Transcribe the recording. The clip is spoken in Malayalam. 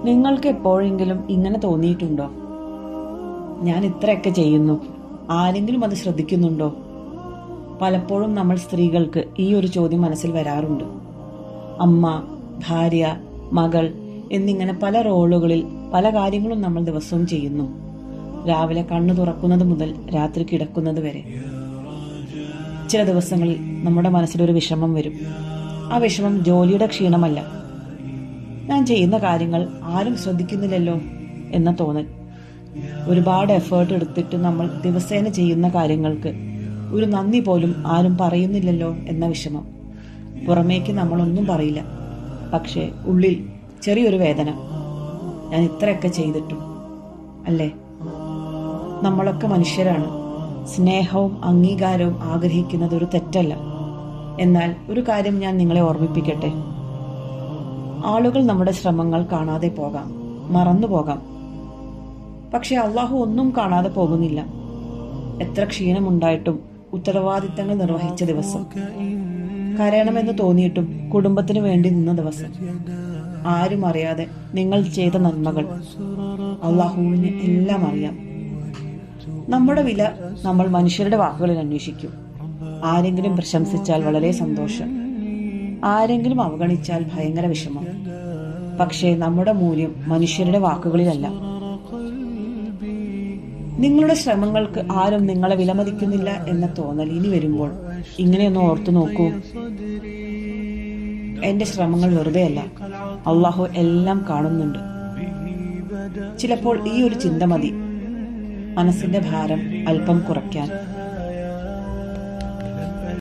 നിങ്ങൾക്ക് എപ്പോഴെങ്കിലും ഇങ്ങനെ തോന്നിയിട്ടുണ്ടോ? ഞാൻ ഇത്രയൊക്കെ ചെയ്യുന്നു, ആരെങ്കിലും അത് ശ്രദ്ധിക്കുന്നുണ്ടോ? പലപ്പോഴും നമ്മൾ സ്ത്രീകൾക്ക് ഈ ഒരു ചോദ്യം മനസ്സിൽ വരാറുണ്ട്. അമ്മ, ഭാര്യ, മകൾ എന്നിങ്ങനെ പല റോളുകളിൽ പല കാര്യങ്ങളും നമ്മൾ ദിവസവും ചെയ്യുന്നു. രാവിലെ കണ്ണു തുറക്കുന്നത് മുതൽ രാത്രി കിടക്കുന്നത് വരെ. ചില ദിവസങ്ങളിൽ നമ്മുടെ മനസ്സിലൊരു വിഷമം വരും. ആ വിഷമം ജോലിയുടെ ക്ഷീണമല്ല, ഞാൻ ചെയ്യുന്ന കാര്യങ്ങൾ ആരും ശ്രദ്ധിക്കുന്നില്ലല്ലോ എന്ന തോന്നൽ. ഒരുപാട് എഫേർട്ട് എടുത്തിട്ട് നമ്മൾ ദിവസേന ചെയ്യുന്ന കാര്യങ്ങൾക്ക് ഒരു നന്ദി പോലും ആരും പറയുന്നില്ലല്ലോ എന്ന വിഷമം. പുറമേക്ക് നമ്മളൊന്നും പറയില്ല, പക്ഷേ ഉള്ളിൽ ചെറിയൊരു വേദന. ഞാൻ ഇത്രയൊക്കെ ചെയ്തിട്ടും അല്ലേ? നമ്മളൊക്കെ മനുഷ്യരാണ്. സ്നേഹവും അംഗീകാരവും ആഗ്രഹിക്കുന്നത് ഒരു തെറ്റല്ല. എന്നാൽ ഒരു കാര്യം ഞാൻ നിങ്ങളെ ഓർമ്മിപ്പിക്കട്ടെ. ആളുകൾ നമ്മുടെ ശ്രമങ്ങൾ കാണാതെ പോകാം, മറന്നു പോകാം. പക്ഷെ അള്ളാഹു ഒന്നും കാണാതെ പോകുന്നില്ല. എത്ര ക്ഷീണമുണ്ടായിട്ടും ഉത്തരവാദിത്തങ്ങൾ നിർവഹിച്ച ദിവസം, കരയണമെന്ന് തോന്നിയിട്ടും കുടുംബത്തിന് വേണ്ടി നിന്ന ദിവസം, ആരും അറിയാതെ നിങ്ങൾ ചെയ്ത നന്മകൾ, അള്ളാഹുവിന് എല്ലാം അറിയാം. നമ്മുടെ വില നമ്മൾ മനുഷ്യരുടെ വാക്കുകളിൽ അന്വേഷിക്കും. ആരെങ്കിലും പ്രശംസിച്ചാൽ വളരെ സന്തോഷം, ആരെങ്കിലും അവഗണിച്ചാൽ ഭയങ്കര വിഷമം. പക്ഷേ നമ്മുടെ മൂല്യം മനുഷ്യരുടെ വാക്കുകളിലല്ല. നിങ്ങളുടെ ശ്രമങ്ങൾക്ക് ആരും നിങ്ങളെ വിലമതിക്കുന്നില്ല എന്ന തോന്നൽ ഇനി വരുമ്പോൾ ഇങ്ങനെയൊന്ന് ഓർത്തു നോക്കൂ. എന്റെ ശ്രമങ്ങൾ വെറുതെയല്ല, അള്ളാഹു എല്ലാം കാണുന്നുണ്ട്. ചിലപ്പോൾ ഈ ഒരു ചിന്ത മതി മനസ്സിന്റെ ഭാരം അല്പം കുറയ്ക്കാൻ.